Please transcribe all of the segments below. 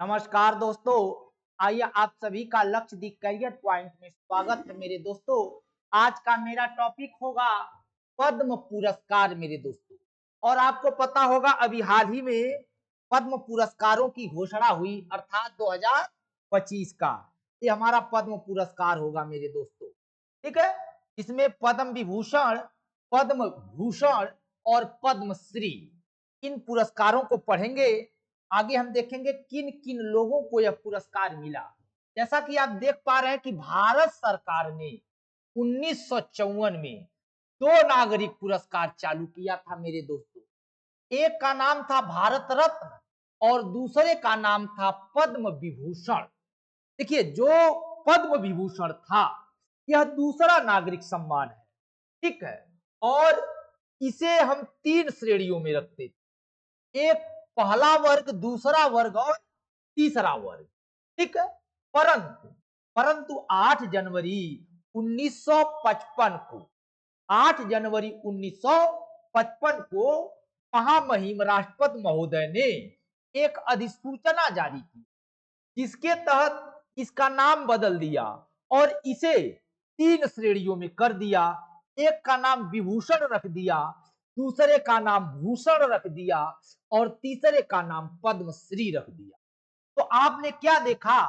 नमस्कार दोस्तों। आइए आप सभी का लक्ष्य दी करियर पॉइंट में स्वागत है मेरे दोस्तों। आज का मेरा टॉपिक होगा पद्म पुरस्कार मेरे दोस्तों। और आपको पता होगा अभी हाल ही में पद्म पुरस्कारों की घोषणा हुई अर्थात 2025 का ये हमारा पद्म पुरस्कार होगा मेरे दोस्तों। ठीक है, इसमें पद्म विभूषण, पद्म भूषण और पद्मश्री इन पुरस्कारों को पढ़ेंगे। आगे हम देखेंगे किन किन लोगों को यह पुरस्कार मिला। जैसा कि आप देख पा रहे हैं कि भारत सरकार ने 1954 में दो नागरिक पुरस्कार चालू किया था मेरे दोस्तों। एक का नाम था भारत रत्न और दूसरे का नाम था पद्म विभूषण। देखिए, जो पद्म विभूषण था यह दूसरा नागरिक सम्मान है, ठीक है। और इसे हम तीन श्रेणियों में रखते थे, एक पहला वर्ग, दूसरा वर्ग और तीसरा वर्ग, ठीक है। परंतु परंतु 8 जनवरी 1955 को 8 जनवरी 1955 को महामहिम राष्ट्रपति महोदय ने एक अधिसूचना जारी की, जिसके तहत इसका नाम बदल दिया और इसे तीन श्रेणियों में कर दिया। एक का नाम विभूषण रख दिया, दूसरे का नाम भूषण रख दिया और तीसरे का नाम पद्मश्री रख दिया। तो आपने क्या देखा,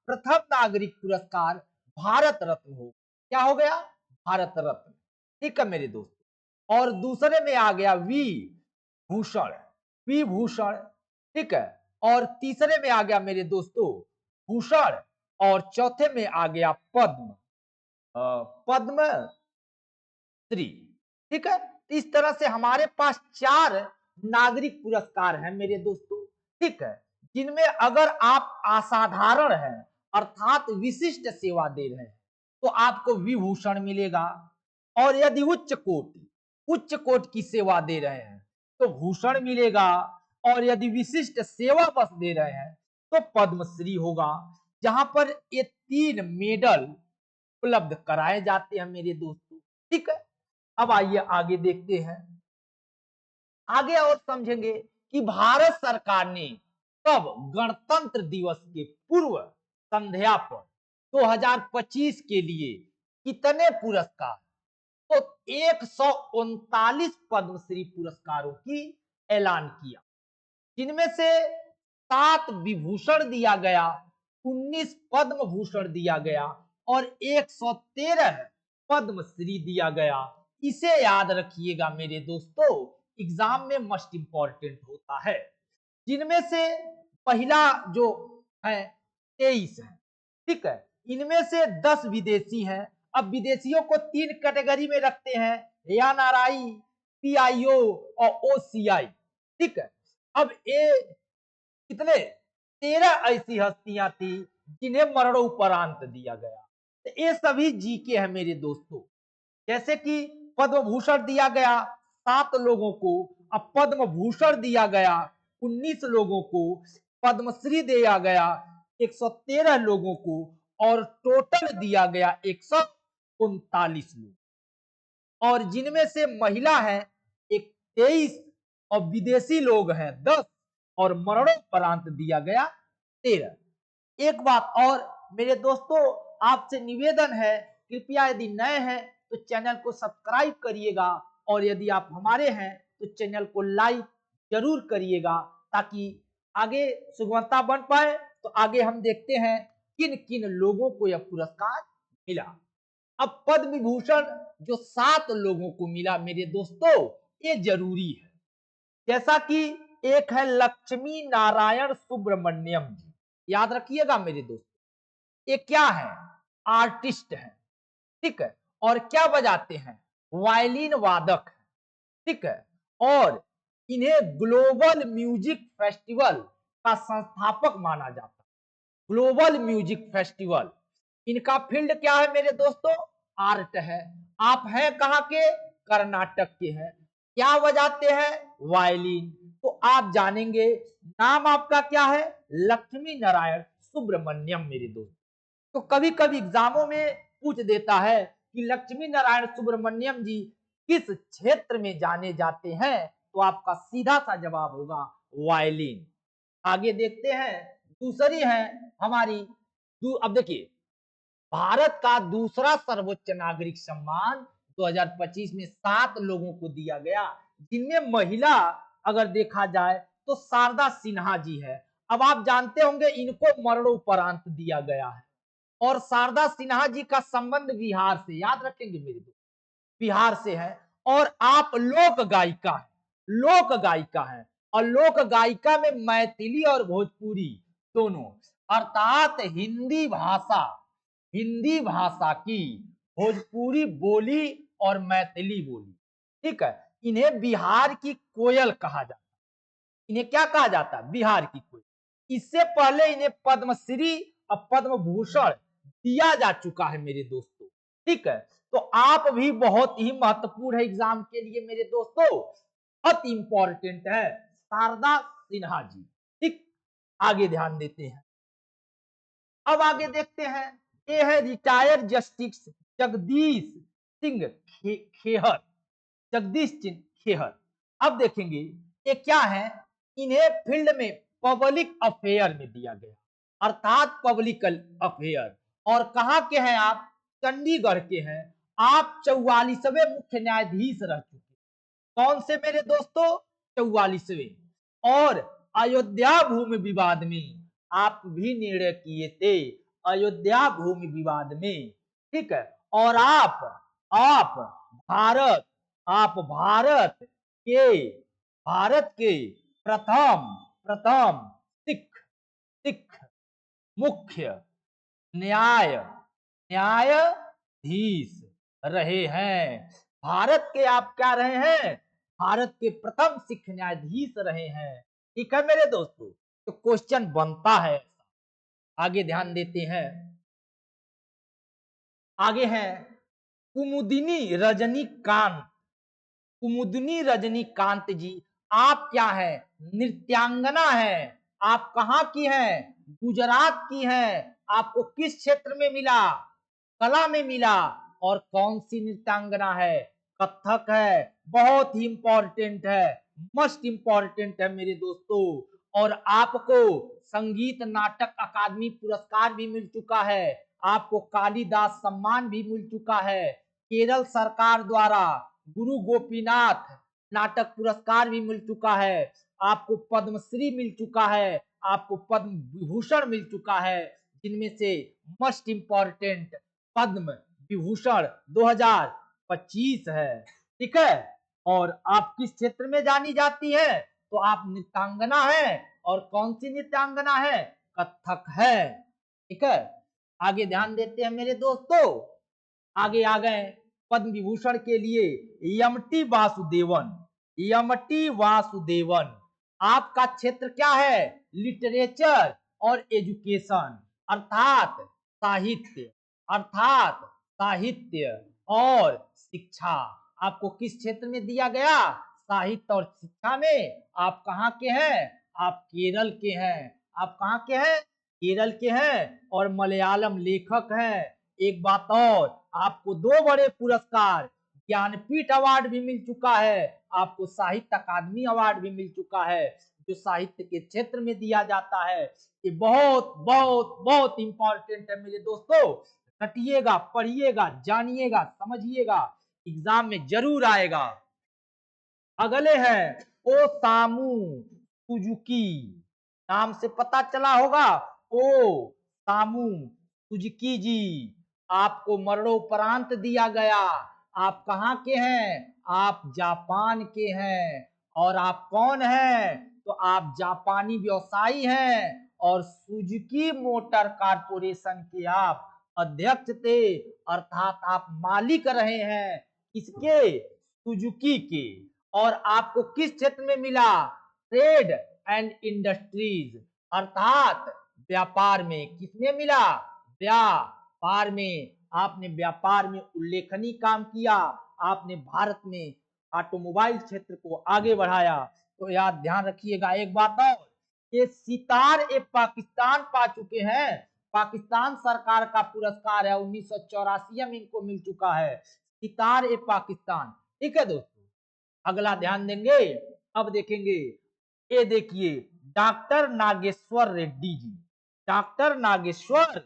प्रथम नागरिक पुरस्कार भारत रत्न हो, क्या हो गया, भारत रत्न, ठीक है मेरे दोस्त। और दूसरे में आ गया विभूषण, विभूषण, ठीक है। और तीसरे में आ गया मेरे दोस्तों भूषण और चौथे में आ गया पद्म, पद्मश्री, ठीक है। इस तरह से हमारे पास चार नागरिक पुरस्कार हैं मेरे दोस्तों, ठीक है, जिनमें अगर आप असाधारण हैं अर्थात विशिष्ट सेवा दे रहे हैं तो आपको विभूषण मिलेगा, और यदि उच्च कोटि की सेवा दे रहे हैं तो भूषण मिलेगा, और यदि विशिष्ट सेवा बस दे रहे हैं तो पद्मश्री होगा, जहां पर ये तीन मेडल उपलब्ध कराए जाते हैं मेरे दोस्तों, ठीक है। अब आइए आगे देखते हैं, आगे और समझेंगे कि भारत सरकार ने कब गणतंत्र दिवस के पूर्व संध्या पर 2025 के लिए कितने पुरस्कार, तो 139 पद्मश्री पुरस्कारों की ऐलान किया, जिनमें से 7 विभूषण दिया गया, 19 पद्म भूषण दिया गया और 113 पद्मश्री दिया गया। इसे याद रखिएगा मेरे दोस्तों, एग्जाम में मस्ट इंपॉर्टेंट होता है। जिनमें से पहला जो है 23 है, ठीक है। इनमें से 10 विदेशी हैं। अब विदेशियों को तीन कैटेगरी में रखते हैं, एनआरआई, पीआईओ और ओसीआई, ठीक है। अब ये कितने 13 ऐसी हस्तियां थी जिन्हें मरणोपरांत दिया गया। तो ये सभी जीके हैं मेरे दोस्तों। जैसे कि पद्म भूषण दिया गया 7 लोगों को, अब पद्म भूषण दिया गया 19 लोगों को, पद्मश्री दिया गया 113 लोगों को और टोटल दिया गया 139 लोग। और जिनमें से महिला है एक 23 और विदेशी लोग हैं 10 और मरणोपरांत दिया गया 13। एक बात और मेरे दोस्तों, आपसे निवेदन है, कृपया यदि नए हैं तो चैनल को सब्सक्राइब करिएगा और यदि आप हमारे हैं तो चैनल को लाइक जरूर करिएगा, ताकि आगे सुगमता बन पाए। तो आगे हम देखते हैं किन किन लोगों को यह पुरस्कार मिला। अब पद्म विभूषण जो 7 लोगों को मिला मेरे दोस्तों, ये जरूरी है। जैसा कि एक है लक्ष्मी नारायण सुब्रमण्यम जी, याद रखिएगा मेरे दोस्तों, ये क्या है, आर्टिस्ट है, ठीक है, और क्या बजाते हैं, वायलिन वादक है, ठीक है। और इन्हें ग्लोबल म्यूजिक फेस्टिवल का संस्थापक माना जाता है, ग्लोबल म्यूजिक फेस्टिवल। इनका फील्ड क्या है मेरे दोस्तों, आर्ट है। आप हैं कहाँ के, कर्नाटक के हैं। क्या बजाते हैं, वायलिन। तो आप जानेंगे, नाम आपका क्या है, लक्ष्मी नारायण सुब्रमण्यम मेरे दोस्त। तो कभी कभी एग्जामों में पूछ देता है कि लक्ष्मी नारायण सुब्रमण्यम जी किस क्षेत्र में जाने जाते हैं, तो आपका सीधा सा जवाब होगा वायलिन। आगे देखते हैं दूसरी है हमारी अब देखिए, भारत का दूसरा सर्वोच्च नागरिक सम्मान 2025 में 7 लोगों को दिया गया, जिनमें महिला अगर देखा जाए तो शारदा सिन्हा जी है। अब आप जानते होंगे इनको मरणोपरांत दिया गया है, और शारदा सिन्हा जी का संबंध बिहार से, याद रखेंगे मेरे दोस्त, बिहार से है। और आप लोक गायिका है, लोक गायिका है, और लोक गायिका में मैथिली और भोजपुरी दोनों, अर्थात हिंदी भाषा की भोजपुरी बोली और मैथिली बोली, ठीक है, इन्हें बिहार की कोयल कहा जाता है। इन्हें क्या कहा जाता है? बिहार की कोयल। इससे पहले इन्हें पद्मश्री और पद्म भूषण दिया जा चुका है मेरे दोस्तों, ठीक है। तो आप भी बहुत ही महत्वपूर्ण है एग्जाम के लिए मेरे दोस्तों, बहुत इंपॉर्टेंट है शारदा सिन्हा जी, ठीक। आगे ध्यान देते हैं, अब आगे देखते हैं, ये है रिटायर्ड जस्टिस जगदीश सिंह खेहर, जगदीश सिंह खेहर। अब देखेंगे ये क्या है, इन्हें फील्ड में पब्लिक अफेयर में दिया गया, अर्थात पब्लिक अफेयर। और कहां के हैं आप? चंडीगढ़ के हैं। आप 44वें मुख्य न्यायाधीश रह चुके। कौन से मेरे दोस्तों? 44वें। और अयोध्या भूमि विवाद में आप भी निर्णय किए थे, अयोध्या भूमि विवाद में, ठीक है। और आप भारत आप भारत के प्रथम प्रथम सिख सिख मुख्य न्यायाधीश रहे हैं। भारत के आप क्या रहे हैं? भारत के प्रथम सिख न्यायाधीश रहे हैं, ठीक है मेरे दोस्तों। तो क्वेश्चन बनता है। आगे ध्यान देते हैं, आगे है कुमुदिनी रजनीकांत। कुमुदिनी रजनीकांत जी, आप क्या है? नृत्यांगना है। आप कहां की हैं? गुजरात की हैं। आपको किस क्षेत्र में मिला? कला में मिला। और कौन सी नृत्यांगना है? कथक है। बहुत ही इंपॉर्टेंट है, मस्ट इंपॉर्टेंट है मेरे दोस्तों। और आपको संगीत नाटक अकादमी पुरस्कार भी मिल चुका है, आपको कालिदास सम्मान भी मिल चुका है, केरल सरकार द्वारा गुरु गोपीनाथ नाटक पुरस्कार भी मिल चुका है, आपको पद्मश्री मिल चुका है, आपको पद्म विभूषण मिल चुका है, जिनमें से मस्ट इंपॉर्टेंट पद्म विभूषण 2025 है, ठीक है। और आप किस क्षेत्र में जानी जाती है? तो आप नृत्यांगना है। और कौन सी नृत्यांगना है? कथक है, ठीक है। आगे ध्यान देते हैं मेरे दोस्तों, आगे आ गए पद्म विभूषण के लिए यमटी वासुदेवन। यमटी वासुदेवन, आपका क्षेत्र क्या है? लिटरेचर और एजुकेशन, अर्थात साहित्य, अर्थात साहित्य और शिक्षा। आपको किस क्षेत्र में दिया गया? साहित्य और शिक्षा में। आप कहाँ के हैं? आप केरल के हैं। आप कहाँ के हैं? केरल के हैं और मलयालम लेखक हैं। एक बात और, आपको 2 बड़े पुरस्कार, ज्ञानपीठ अवार्ड भी मिल चुका है, आपको साहित्य अकादमी अवार्ड भी मिल चुका है, जो साहित्य के क्षेत्र में दिया जाता है। ये बहुत बहुत बहुत इंपॉर्टेंट है मेरे दोस्तों, रटिएगा, पढ़िएगा, जानिएगा, समझिएगा, एग्जाम में जरूर आएगा। अगले हैं ओसामू सुजुकी, नाम से पता चला होगा, ओ सामू सुजुकी जी, आपको मरणोपरांत दिया गया। आप कहाँ के हैं? आप जापान के हैं। और आप कौन हैं? तो आप जापानी व्यवसायी हैं और सुजुकी मोटर कारपोरेशन के आप अध्यक्ष थे, अर्थात आप मालिक रहे हैं किसके? सुजुकी के। और आपको किस क्षेत्र में मिला? ट्रेड एंड इंडस्ट्रीज, अर्थात व्यापार में। किसमें मिला? व्यापार में। आपने व्यापार में उल्लेखनीय काम किया, आपने भारत में ऑटोमोबाइल क्षेत्र को आगे बढ़ाया। तो याद ध्यान रखिएगा एक बात और, ये सितार ए पाकिस्तान पा चुके हैं, पाकिस्तान सरकार का पुरस्कार है, 1984 में इनको मिल चुका है सितार ए पाकिस्तान, ठीक है दोस्तों। अगला ध्यान देंगे, अब देखेंगे, ये देखिए डॉक्टर नागेश्वर रेड्डी जी, डॉक्टर नागेश्वर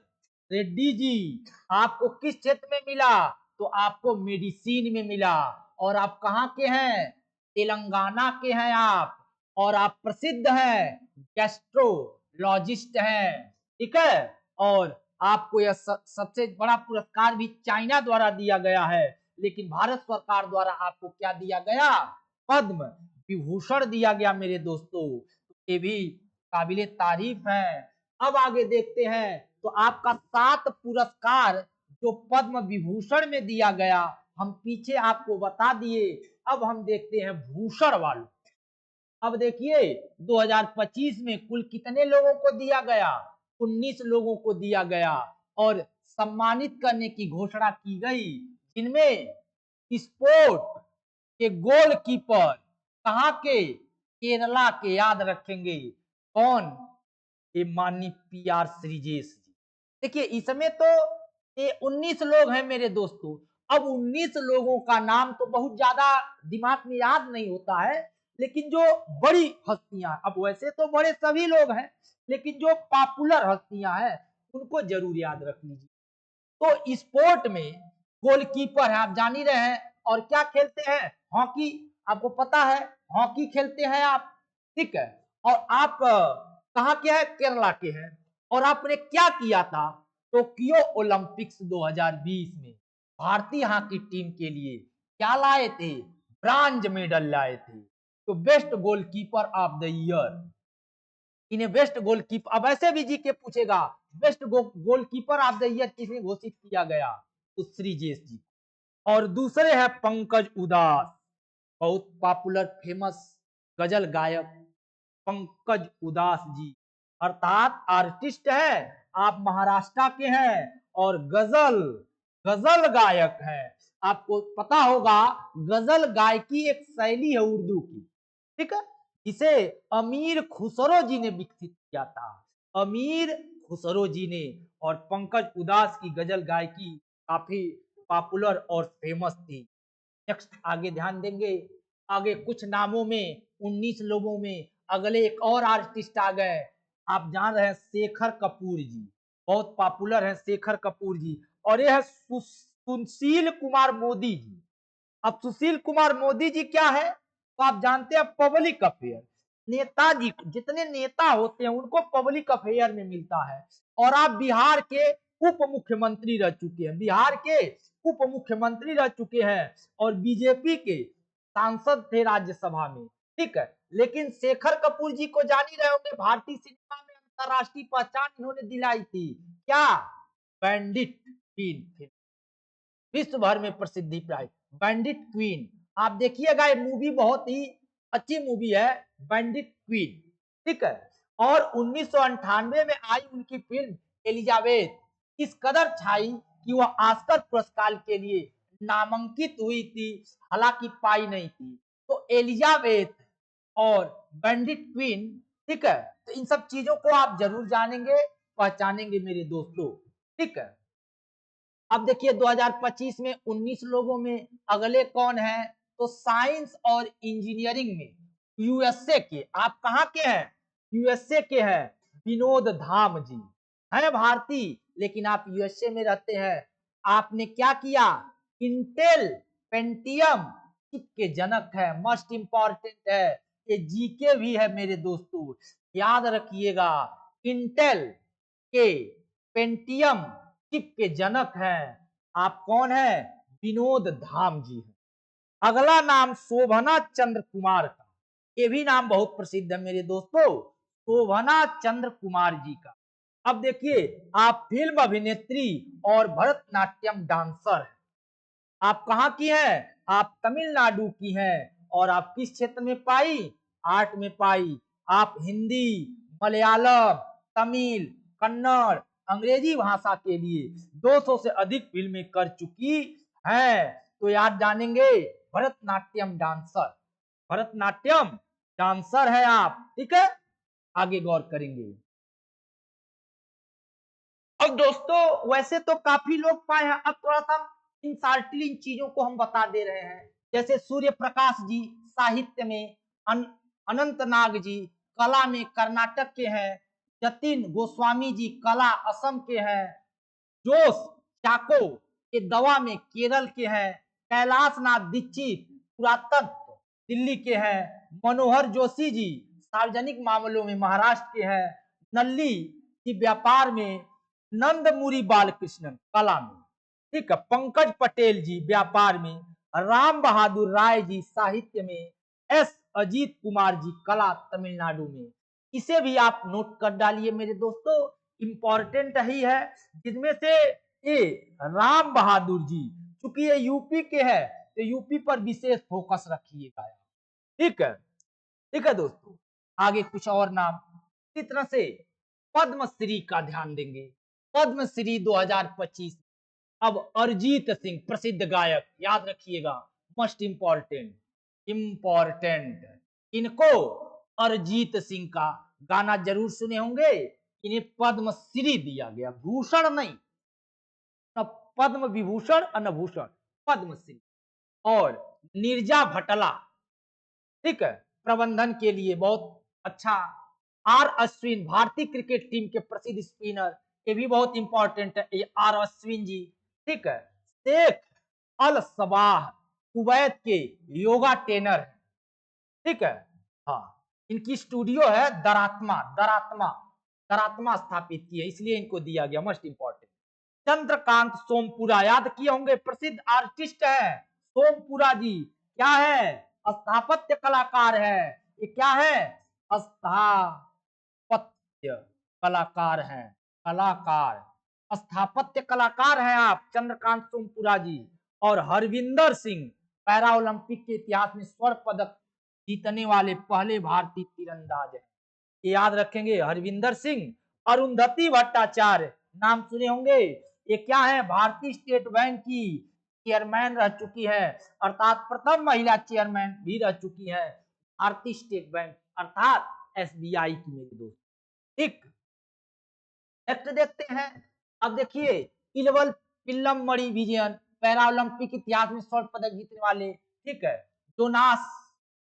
रेड्डी जी। आपको किस क्षेत्र में मिला? तो आपको मेडिसिन में मिला। और आप कहाँ के हैं? तेलंगाना के हैं आप। और आप प्रसिद्ध हैं, गैस्ट्रोलॉजिस्ट हैं, ठीक है। और आपको यह सबसे बड़ा पुरस्कार भी चाइना द्वारा दिया गया है, लेकिन भारत सरकार द्वारा आपको क्या दिया गया? पद्म विभूषण दिया गया मेरे दोस्तों। ये भी काबिले तारीफ है। अब आगे देखते हैं, तो आपका 7 पुरस्कार जो पद्म विभूषण में दिया गया, हम पीछे आपको बता दिए। अब हम देखते हैं भूषण वालों। अब देखिए 2025 में कुल कितने लोगों को दिया गया? 19 लोगों को दिया गया और सम्मानित करने की घोषणा की गई, जिनमें स्पोर्ट के गोलकीपर कहाँ के? केरला के। याद रखेंगे कौन? ये माननीय PR श्रीजेश जी। देखिए इसमें तो ये 19 लोग हैं मेरे दोस्तों। अब 19 लोगों का नाम तो बहुत ज्यादा दिमाग में याद नहीं होता है, लेकिन जो बड़ी हस्तियां, अब वैसे तो बड़े सभी लोग हैं, लेकिन जो पॉपुलर हस्तियां हैं उनको जरूर याद रख लीजिए। तो स्पोर्ट में गोलकीपर है, आप जान ही रहे हैं। और क्या खेलते हैं? हॉकी। आपको पता है हॉकी खेलते हैं आप, ठीक है। और आप कहाँ के हैं? केरला के हैं। और आपने क्या किया था? टोक्यो ओलंपिक्स 2020 में भारतीय हॉकी टीम के लिए क्या लाए थे? ब्रांज मेडल लाए थे। तो best goalkeeper of the year, इन्हें बेस्ट गोलकीपर, अब ऐसे भी जीके पूछेगा best goalkeeper of the year किसे घोषित किया गया? तो श्रीजेश जी। और दूसरे हैं पंकज उदास, बहुत पॉपुलर फेमस गजल गायक पंकज उदास जी, अर्थात आर्टिस्ट है, आप महाराष्ट्र के हैं और गजल गजल गायक हैं। आपको पता होगा गजल गायकी एक शैली है उर्दू की, ठीक है, जिसे अमीर खुसरो जी ने विकसित किया था, अमीर खुसरो जी ने। और पंकज उदास की गजल गायकी काफी पॉपुलर और फेमस थी। नेक्स्ट आगे ध्यान देंगे, आगे कुछ नामों में 19 लोगों में अगले एक और आर्टिस्ट आ गए। आप जान रहे हैं शेखर कपूर जी, बहुत पॉपुलर है शेखर कपूर जी। और यह है सुशील कुमार मोदी जी। अब सुशील कुमार मोदी जी क्या है? तो आप जानते हैं पब्लिक अफेयर, नेताजी जितने नेता होते हैं उनको पब्लिक अफेयर में मिलता है। और आप बिहार के उप मुख्यमंत्री रह चुके हैं, बिहार के उप मुख्यमंत्री रह चुके हैं और बीजेपी के सांसद थे राज्यसभा में, ठीक है। लेकिन शेखर कपूर जी को जान ही रहे होंगे, भारतीय सिनेमा में अंतरराष्ट्रीय पहचान इन्होंने दिलाई थी। क्या? बैंडिट क्वीन, विश्व भर में प्रसिद्धि पाई बैंडिट क्वीन। आप देखिएगा ये मूवी बहुत ही अच्छी मूवी है बैंडिट क्वीन, ठीक है। और 1998 में आई उनकी फिल्म एलिजाबेथ इस कदर छाई कि वह ऑस्कर पुरस्कार के लिए नामांकित हुई थी, हालांकि पाई नहीं थी। तो एलिजाबेथ और बैंडिट क्वीन, ठीक है। तो इन सब चीजों को आप जरूर जानेंगे, पहचानेंगे मेरे दोस्तों, ठीक है। अब देखिए 2025 में 19 लोगों में अगले कौन है? तो साइंस और इंजीनियरिंग में यूएसए के, आप कहाँ के हैं? यूएसए के हैं विनोद धाम जी, हैं भारतीय लेकिन आप यूएसए में रहते हैं। आपने क्या किया? इंटेल पेंटियम चिप के जनक है, मस्ट इंपॉर्टेंट है, ये जीके भी है मेरे दोस्तों, याद रखिएगा। इंटेल के पेंटियम चिप के जनक हैं आप कौन है? विनोद धाम जी हैं। अगला नाम शोभना चंद्र कुमार का, ये भी नाम बहुत प्रसिद्ध है मेरे दोस्तों, शोभना चंद्र कुमार जी का। अब देखिए आप फिल्म अभिनेत्री और भरतनाट्यम डांसर हैं। आप कहाँ की हैं? आप तमिलनाडु की हैं। और आप किस क्षेत्र में पाई? आर्ट में पाई। आप हिंदी, मलयालम, तमिल, कन्नड़, अंग्रेजी भाषा के लिए 200 से अधिक फिल्में कर चुकी हैं। तो याद जानेंगे भरतनाट्यम डांसर, भरतनाट्यम डांसर है आप, ठीक है। आगे गौर करेंगे। अब दोस्तों वैसे तो काफी लोग पाए हैं, अब थोड़ा सा इन सार्टिलिन चीजों को हम बता दे रहे हैं। जैसे सूर्य प्रकाश जी साहित्य में, अनंत नाग जी कला में कर्नाटक के हैं, जतिन गोस्वामी जी कला असम के हैं, जोश चाको के दवा में केरल के हैं, कैलाश नाथ दीक्षित पुरातत्व दिल्ली के हैं, मनोहर जोशी जी सार्वजनिक मामलों में महाराष्ट्र के हैं, नल्ली की व्यापार में, नंदमुरी बालकृष्णन कला में, ठीक है, पंकज पटेल जी व्यापार में, राम बहादुर राय जी साहित्य में, एस अजीत कुमार जी कला तमिलनाडु में। इसे भी आप नोट कर डालिए मेरे दोस्तों, इंपॉर्टेंट ही है। जिनमें से ये राम बहादुर जी, चूंकि ये यूपी के हैं तो यूपी पर विशेष फोकस रखिएगा। ठीक है, ठीक है दोस्तों। आगे कुछ और नाम इस तरह से पद्मश्री का ध्यान देंगे। पद्मश्री 2025 अब अरिजीत सिंह प्रसिद्ध गायक, याद रखिएगा, मोस्ट इंपॉर्टेंट, इंपॉर्टेंट, इनको अरिजीत सिंह का गाना जरूर सुने होंगे। इन्हें पद्मश्री दिया गया, भूषण नहीं, न पद्म विभूषण और न भूषण, पद्मश्री। और नीरजा भटला, ठीक है, प्रबंधन के लिए बहुत अच्छा। आर अश्विन भारतीय क्रिकेट टीम के प्रसिद्ध स्पिनर, ये भी बहुत इंपॉर्टेंट है, ये आर अश्विन जी, ठीक है। शेख अल सबाह कुवैत के योगा ट्रेनर है, ठीक है। हाँ, इनकी स्टूडियो है दरात्मा, दरात्मा, दरात्मा स्थापित की है, इसलिए इनको दिया गया मोस्ट इंपॉर्टेंट। चंद्रकांत सोमपुरा, याद किए होंगे, प्रसिद्ध आर्टिस्ट है सोमपुरा जी, क्या है, स्थापत्य कलाकार है। ये क्या है, स्थापत्य कलाकार है, कलाकार, स्थापत्य कलाकार हैं आप चंद्रकांत सोमपुरा जी। और हरविंदर सिंह पैरा ओलंपिक के इतिहास में स्वर्ण पदक जीतने वाले पहले भारतीय तीरंदाज है, याद रखेंगे हरविंदर सिंह। अरुंधति भट्टाचार्य, नाम सुने होंगे, ये क्या है, भारतीय स्टेट बैंक की चेयरमैन रह चुकी है, अर्थात प्रथम महिला चेयरमैन भी रह चुकी है भारतीय स्टेट बैंक अर्थात एसबीआई की, मेरे दोस्त। ठीक, नेक्स्ट देखते हैं। अब देखिए, इलवल पिल्लम मणि विजयन पैरा ओलंपिक इतिहास में स्वर्ण पदक जीतने वाले, ठीक है। जोनास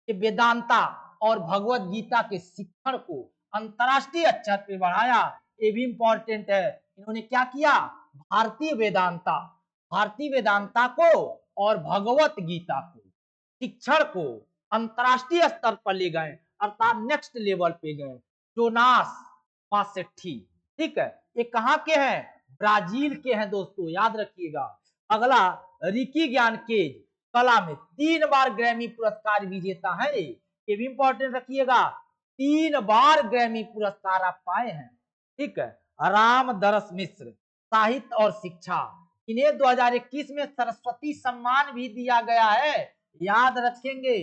के वेदांता और भगवत गीता के शिक्षण को अंतरराष्ट्रीय स्तर पर बढ़ाया, ये भी इंपॉर्टेंट है। इन्होंने क्या किया, भारतीय वेदांता, भारतीय वेदांता को और भगवत गीता को, शिक्षण को अंतरराष्ट्रीय स्तर पर ले गए, अर्थात नेक्स्ट लेवल पे गए। जोनास मासेट्टी, ठीक है, ये कहाँ के हैं, ब्राजील के हैं दोस्तों, याद रखिएगा। अगला रिकी ज्ञान केज, कला में 3 बार ग्रैमी पुरस्कार विजेता है, ये भी इंपॉर्टेंट रखिएगा, 3 बार ग्रैमी पुरस्कार आप पाए हैं, ठीक है। राम दरस मिश्र साहित्य और शिक्षा, इन्हें 2021 में सरस्वती सम्मान भी दिया गया है, याद रखेंगे,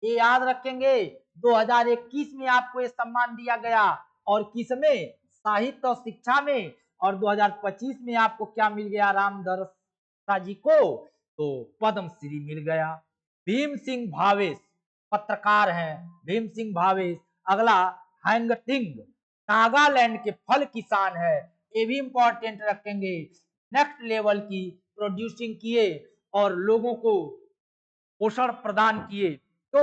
ये याद रखेंगे। 2021 में आपको ये सम्मान दिया गया, और किसमें, साहित्य और शिक्षा में। और 2025 में आपको क्या मिल गया, रामदरसा जी को तो पद्मश्री मिल गया। भीम सिंह भावेश पत्रकार हैं, भीम सिंह भावेश। अगला हैंगटिंग, नागालैंड के फल किसान है, ये भी इंपॉर्टेंट रखेंगे, नेक्स्ट लेवल की प्रोड्यूसिंग किए और लोगों को पोषण प्रदान किए। तो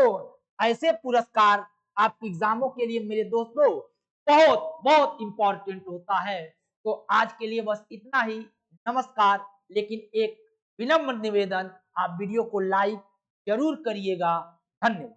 ऐसे पुरस्कार आपके एग्जामों के लिए मेरे दोस्तों बहुत बहुत इंपॉर्टेंट होता है। तो आज के लिए बस इतना ही, नमस्कार। लेकिन एक विनम्र निवेदन, आप वीडियो को लाइक जरूर करिएगा। धन्यवाद।